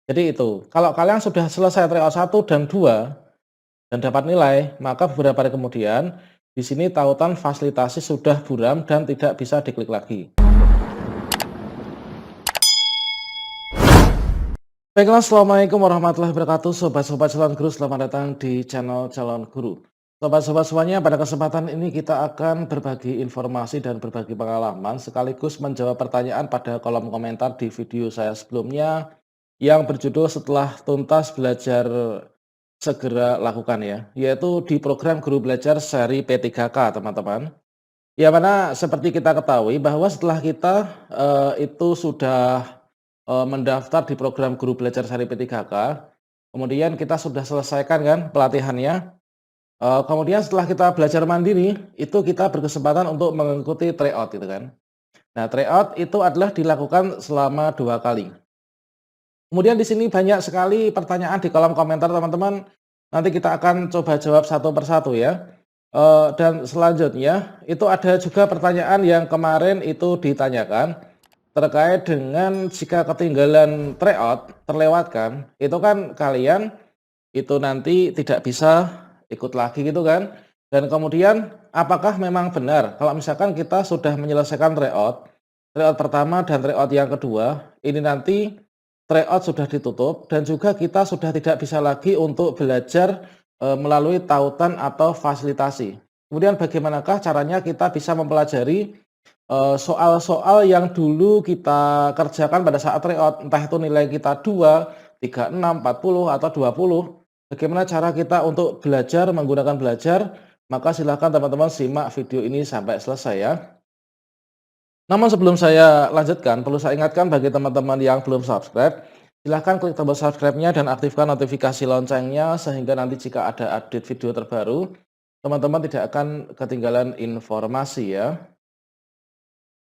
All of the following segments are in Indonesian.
Jadi itu, kalau kalian sudah selesai tryout 1 dan 2 dan dapat nilai, maka beberapa hari kemudian di sini tautan fasilitasi sudah buram dan tidak bisa diklik lagi. Baiklah, assalamualaikum warahmatullahi wabarakatuh, sobat-sobat calon guru, selamat datang di channel calon guru. Sobat-sobat semuanya, pada kesempatan ini kita akan berbagi informasi dan berbagi pengalaman sekaligus menjawab pertanyaan pada kolom komentar di video saya sebelumnya yang berjudul setelah tuntas belajar segera lakukan ya, yaitu di program guru belajar seri P3K teman-teman. Ya mana seperti kita ketahui bahwa setelah kita itu sudah mendaftar di program guru belajar seri P3K, kemudian kita sudah selesaikan kan pelatihannya. Kemudian setelah kita belajar mandiri, itu kita berkesempatan untuk mengikuti tryout gitu kan. Nah, tryout itu adalah dilakukan selama 2 kali. Kemudian di sini banyak sekali pertanyaan di kolom komentar teman-teman. Nanti kita akan coba jawab satu persatu ya. Dan selanjutnya itu ada juga pertanyaan yang kemarin itu ditanyakan terkait dengan jika ketinggalan tryout terlewatkan, itu kan kalian itu nanti tidak bisa ikut lagi gitu kan. Dan kemudian apakah memang benar kalau misalkan kita sudah menyelesaikan tryout, tryout pertama dan tryout yang kedua, ini nanti tryout sudah ditutup dan juga kita sudah tidak bisa lagi untuk belajar melalui tautan atau fasilitasi. Kemudian bagaimanakah caranya kita bisa mempelajari soal-soal yang dulu kita kerjakan pada saat tryout, entah itu nilai kita 2, 3, 6, 40 atau 20. Bagaimana cara kita untuk belajar menggunakan belajar? Maka silakan teman-teman simak video ini sampai selesai ya. Namun sebelum saya lanjutkan, perlu saya ingatkan bagi teman-teman yang belum subscribe, silahkan klik tombol subscribe-nya dan aktifkan notifikasi loncengnya sehingga nanti jika ada update video terbaru, teman-teman tidak akan ketinggalan informasi ya.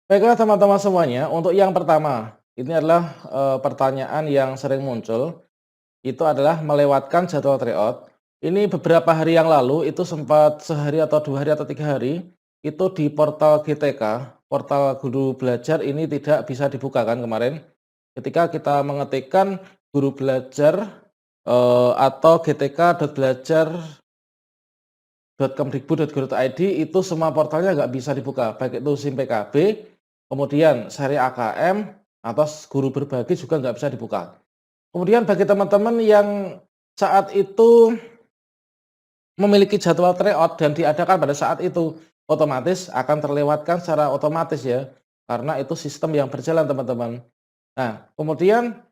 Baiklah teman-teman semuanya, untuk yang pertama, ini adalah pertanyaan yang sering muncul, itu adalah melewatkan jadwal tryout. Ini beberapa hari yang lalu itu sempat sehari atau 2 hari atau 3 hari, itu di portal GTK, portal guru belajar ini tidak bisa dibuka kan kemarin. Ketika kita mengetikkan guru belajar atau gtk.belajar.kemdikbud.go.id itu semua portalnya nggak bisa dibuka, baik itu SIM PKB, kemudian seri AKM, atau guru berbagi juga nggak bisa dibuka. Kemudian bagi teman-teman yang saat itu memiliki jadwal tryout dan diadakan pada saat itu, otomatis akan terlewatkan secara otomatis ya, karena itu sistem yang berjalan teman-teman. Nah, kemudian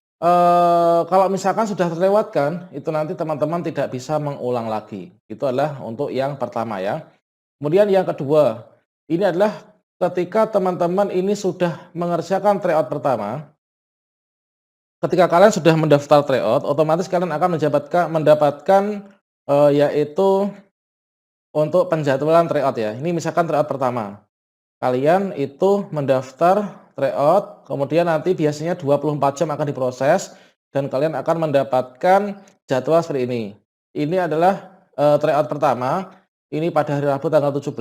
kalau misalkan sudah terlewatkan, itu nanti teman-teman tidak bisa mengulang lagi. Itu adalah untuk yang pertama ya. Kemudian yang kedua, ini adalah ketika teman-teman ini sudah mengerjakan tryout pertama. Ketika kalian sudah mendaftar tryout, otomatis kalian akan mendapatkan yaitu untuk penjadwalan tryout ya. Ini misalkan tryout pertama. Kalian itu mendaftar tryout, kemudian nanti biasanya 24 jam akan diproses dan kalian akan mendapatkan jadwal seperti ini. Ini adalah tryout pertama, ini pada hari Rabu tanggal 17.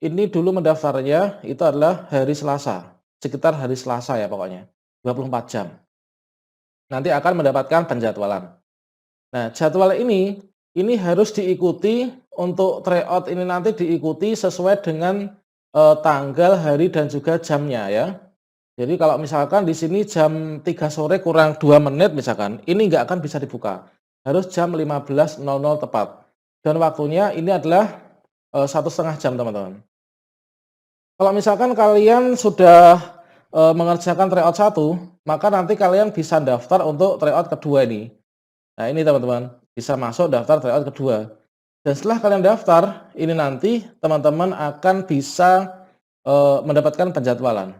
Ini dulu mendaftarnya itu adalah hari Selasa, sekitar hari Selasa ya pokoknya, 24 jam. Nanti akan mendapatkan penjadwalan. Nah, jadwal ini harus diikuti untuk tryout ini nanti diikuti sesuai dengan tanggal, hari dan juga jamnya ya. Jadi kalau misalkan di sini jam 3 sore kurang 2 menit misalkan, ini nggak akan bisa dibuka. Harus jam 15.00 tepat. Dan waktunya ini adalah 1,5 jam teman-teman. Kalau misalkan kalian sudah mengerjakan tryout 1, maka nanti kalian bisa daftar untuk tryout kedua ini. Nah ini teman-teman, bisa masuk daftar tryout kedua. Dan setelah kalian daftar, ini nanti teman-teman akan bisa mendapatkan penjadwalan.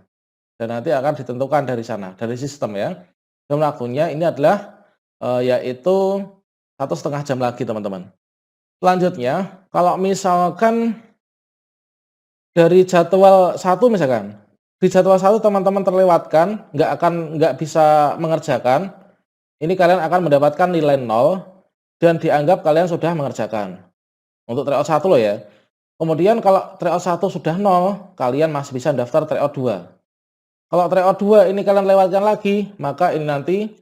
Dan nanti akan ditentukan dari sana, dari sistem ya. Dan waktunya ini adalah yaitu 1,5 jam lagi teman-teman. Selanjutnya, kalau misalkan dari jadwal 1 misalkan, di jadwal 1 teman-teman terlewatkan, nggak bisa mengerjakan, ini kalian akan mendapatkan nilai 0 dan dianggap kalian sudah mengerjakan. Untuk tryout 1 loh ya. Kemudian kalau tryout 1 sudah 0, kalian masih bisa daftar tryout 2. Kalau tryout 2 ini kalian lewatkan lagi, maka ini nanti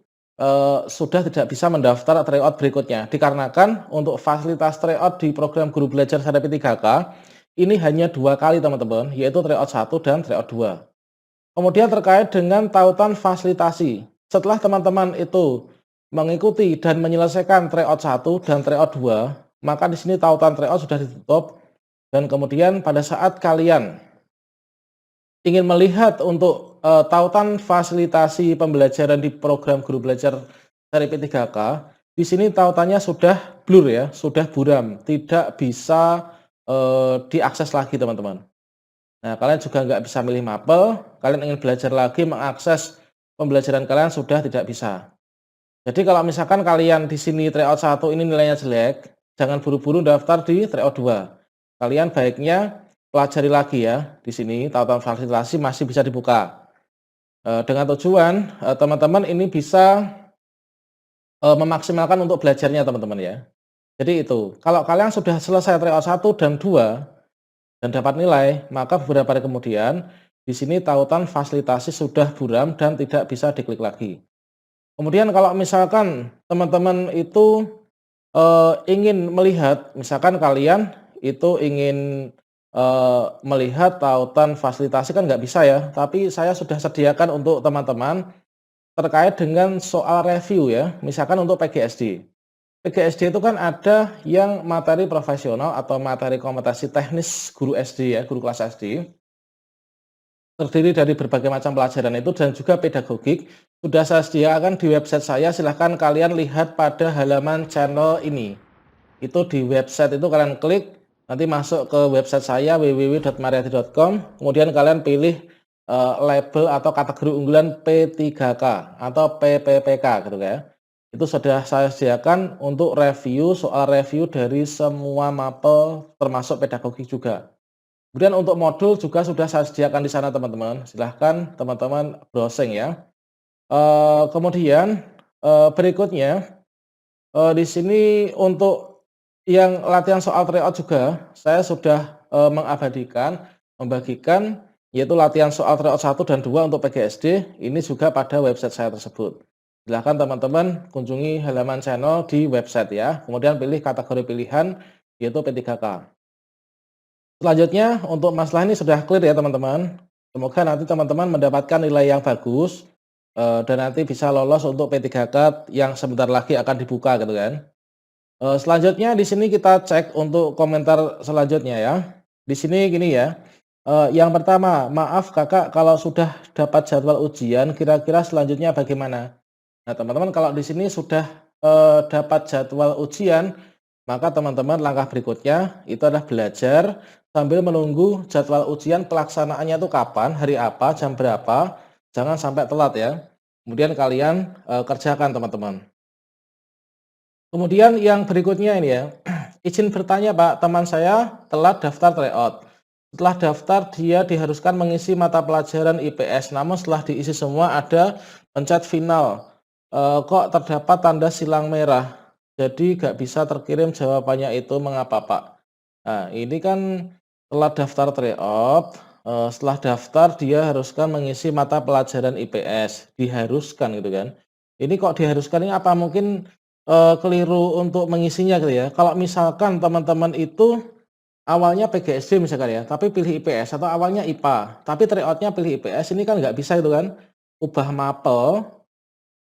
sudah tidak bisa mendaftar tryout berikutnya. Dikarenakan untuk fasilitas tryout di program Guru Belajar Sadar P3K ini hanya 2 kali teman-teman, yaitu tryout 1 dan tryout 2. Kemudian terkait dengan tautan fasilitasi. Setelah teman-teman itu mengikuti dan menyelesaikan tryout 1 dan tryout 2, maka di sini tautan tryout sudah ditutup dan kemudian pada saat kalian ingin melihat untuk, tautan fasilitasi pembelajaran di program Guru Belajar dari P3K, di sini tautannya sudah blur ya, sudah buram, tidak bisa, diakses lagi teman-teman. Nah, kalian juga nggak bisa milih mapel, kalian ingin belajar lagi mengakses pembelajaran kalian sudah tidak bisa. Jadi kalau misalkan kalian di sini tryout 1 ini nilainya jelek, jangan buru-buru daftar di tryout 2. Kalian baiknya pelajari lagi ya, di sini tautan fasilitasi masih bisa dibuka. Dengan tujuan, teman-teman ini bisa, memaksimalkan untuk belajarnya teman-teman ya. Jadi itu, kalau kalian sudah selesai tryout 1 dan 2 dan dapat nilai, maka beberapa hari kemudian di sini tautan fasilitasi sudah buram dan tidak bisa diklik lagi. Kemudian kalau misalkan teman-teman itu, ingin melihat, misalkan kalian itu ingin, melihat tautan fasilitasi kan nggak bisa ya, tapi saya sudah sediakan untuk teman-teman terkait dengan soal review ya, misalkan untuk PGSD. PGSD itu kan ada yang materi profesional atau materi kompetensi teknis guru SD ya, guru kelas SD. Terdiri dari berbagai macam pelajaran itu dan juga pedagogik, sudah saya sediakan di website saya, silahkan kalian lihat pada halaman channel ini. Itu di website itu kalian klik, nanti masuk ke website saya www.mariati.com, kemudian kalian pilih, label atau kategori unggulan P3K atau PPPK gitu ya. Itu sudah saya sediakan untuk review, soal review dari semua mapel termasuk pedagogik juga. Kemudian untuk modul juga sudah saya sediakan di sana teman-teman, silahkan teman-teman browsing ya. Kemudian, berikutnya, di sini untuk yang latihan soal tryout juga saya sudah, mengabadikan, membagikan, yaitu latihan soal tryout 1 dan 2 untuk PGSD, ini juga pada website saya tersebut. Silahkan teman-teman kunjungi halaman channel di website ya, kemudian pilih kategori pilihan, yaitu P3K. Selanjutnya untuk masalah ini sudah clear ya teman-teman. Semoga nanti teman-teman mendapatkan nilai yang bagus, dan nanti bisa lolos untuk P3K yang sebentar lagi akan dibuka gitu kan. Selanjutnya di sini kita cek untuk komentar selanjutnya ya. Di sini gini ya, yang pertama, "Maaf Kakak kalau sudah dapat jadwal ujian kira-kira selanjutnya bagaimana?" Nah teman-teman kalau di sini sudah, dapat jadwal ujian, maka teman-teman langkah berikutnya itu adalah belajar sambil menunggu jadwal ujian pelaksanaannya itu kapan, hari apa, jam berapa, jangan sampai telat ya. Kemudian kalian, kerjakan teman-teman. Kemudian yang berikutnya ini ya, izin bertanya Pak, teman saya telat daftar tryout. Setelah daftar dia diharuskan mengisi mata pelajaran IPS, namun setelah diisi semua ada pencet final. Kok terdapat tanda silang merah, jadi gak bisa terkirim jawabannya itu mengapa Pak? Nah ini kan telat daftar tryout, setelah daftar dia haruskan mengisi mata pelajaran IPS, diharuskan gitu kan. Ini kok diharuskan ini apa mungkin keliru untuk mengisinya gitu ya. Kalau misalkan teman-teman itu awalnya PGSD misalkan ya, tapi pilih IPS atau awalnya IPA, tapi tryout-nya pilih IPS, ini kan nggak bisa itu kan, ubah mapel.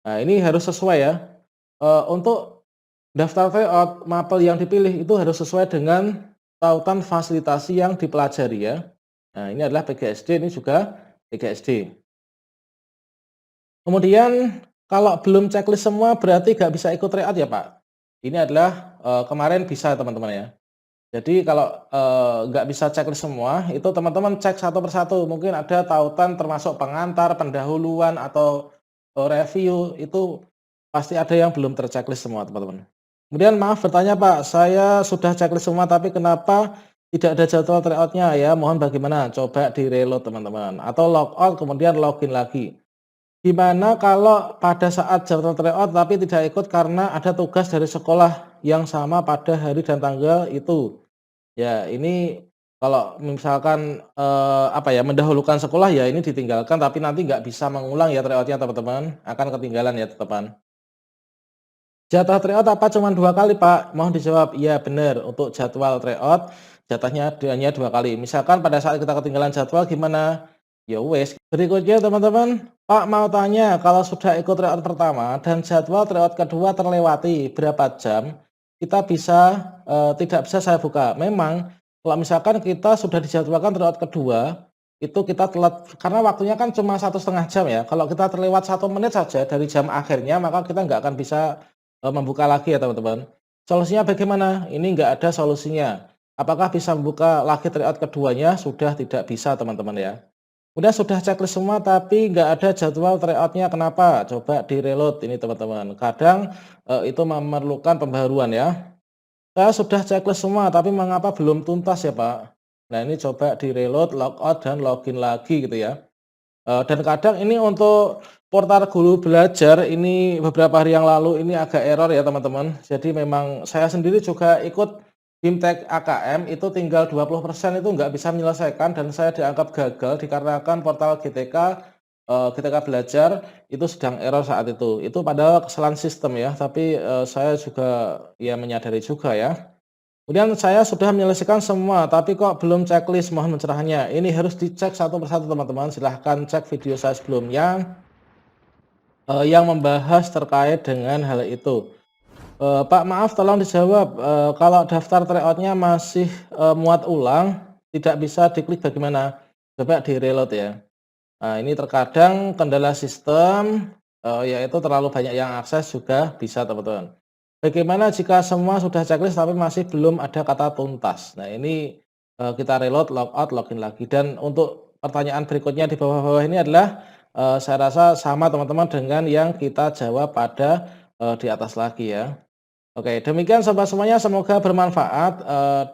Nah ini harus sesuai ya, untuk daftar tryout, mapel yang dipilih itu harus sesuai dengan tautan fasilitasi yang dipelajari ya. Nah ini adalah PGSD, ini juga PGSD. Kemudian kalau belum checklist semua berarti nggak bisa ikut tryout ya Pak? Ini adalah, kemarin bisa teman-teman ya. Jadi kalau, nggak bisa checklist semua, itu teman-teman cek satu persatu, mungkin ada tautan termasuk pengantar, pendahuluan, atau, review, itu pasti ada yang belum terchecklist semua teman-teman. Kemudian maaf bertanya Pak, saya sudah checklist semua tapi kenapa tidak ada jadwal tryout-nya ya, mohon bagaimana? Coba di-reload teman-teman, atau logout kemudian login lagi. Gimana kalau pada saat jadwal tryout tapi tidak ikut karena ada tugas dari sekolah yang sama pada hari dan tanggal itu? Ya ini kalau misalkan, apa ya, mendahulukan sekolah ya ini ditinggalkan tapi nanti nggak bisa mengulang ya tryout-nya teman-teman, akan ketinggalan ya teman. Jatah tryout apa cuman 2 kali, Pak? Mohon dijawab. Iya bener, untuk jadwal tryout jatahnya hanya 2 kali. Misalkan pada saat kita ketinggalan jadwal gimana? Ya wes. Berikutnya teman-teman, Pak mau tanya kalau sudah ikut tryout pertama dan jadwal tryout kedua terlewati berapa jam, kita bisa, tidak bisa saya buka. Memang kalau misalkan kita sudah dijadwalkan tryout kedua, itu kita telat karena waktunya kan cuma 1,5 jam ya. Kalau kita terlewat 1 menit saja dari jam akhirnya, maka kita nggak akan bisa membuka lagi ya teman-teman. Solusinya bagaimana? Ini nggak ada solusinya. Apakah bisa membuka lagi tryout keduanya? Sudah tidak bisa teman-teman ya. Udah sudah checklist semua tapi nggak ada jadwal tryout-nya kenapa? Coba di-reload ini teman-teman. Kadang, itu memerlukan pembaharuan ya. Saya sudah checklist semua tapi mengapa belum tuntas ya Pak? Nah ini coba di-reload, logout, dan login lagi gitu ya. Dan kadang ini untuk portal guru belajar ini beberapa hari yang lalu ini agak error ya teman-teman. Jadi memang saya sendiri juga ikut BIMTEK AKM itu tinggal 20% itu nggak bisa menyelesaikan dan saya dianggap gagal dikarenakan portal GTK Belajar itu sedang error saat itu. Itu padahal kesalahan sistem ya, tapi, saya juga ya menyadari juga ya. Kemudian saya sudah menyelesaikan semua, tapi kok belum checklist, mohon pencerahannya. Ini harus dicek satu persatu teman-teman, silahkan cek video saya sebelumnya, yang membahas terkait dengan hal itu. Pak maaf tolong dijawab, kalau daftar tryout-nya masih, muat ulang, tidak bisa diklik bagaimana? Coba di-reload ya. Nah ini terkadang kendala sistem, yaitu terlalu banyak yang akses juga bisa teman-teman. Bagaimana jika semua sudah checklist tapi masih belum ada kata tuntas? Nah ini, kita reload, logout, login lagi dan untuk pertanyaan berikutnya di bawah-bawah ini adalah, saya rasa sama teman-teman dengan yang kita jawab pada, di atas lagi ya. Oke demikian sobat semuanya semoga bermanfaat,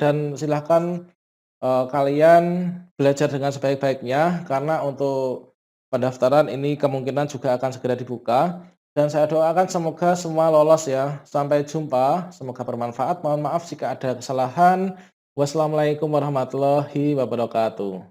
dan silahkan kalian belajar dengan sebaik-baiknya karena untuk pendaftaran ini kemungkinan juga akan segera dibuka dan saya doakan semoga semua lolos ya. Sampai jumpa, semoga bermanfaat. Mohon maaf jika ada kesalahan. Wassalamualaikum warahmatullahi wabarakatuh.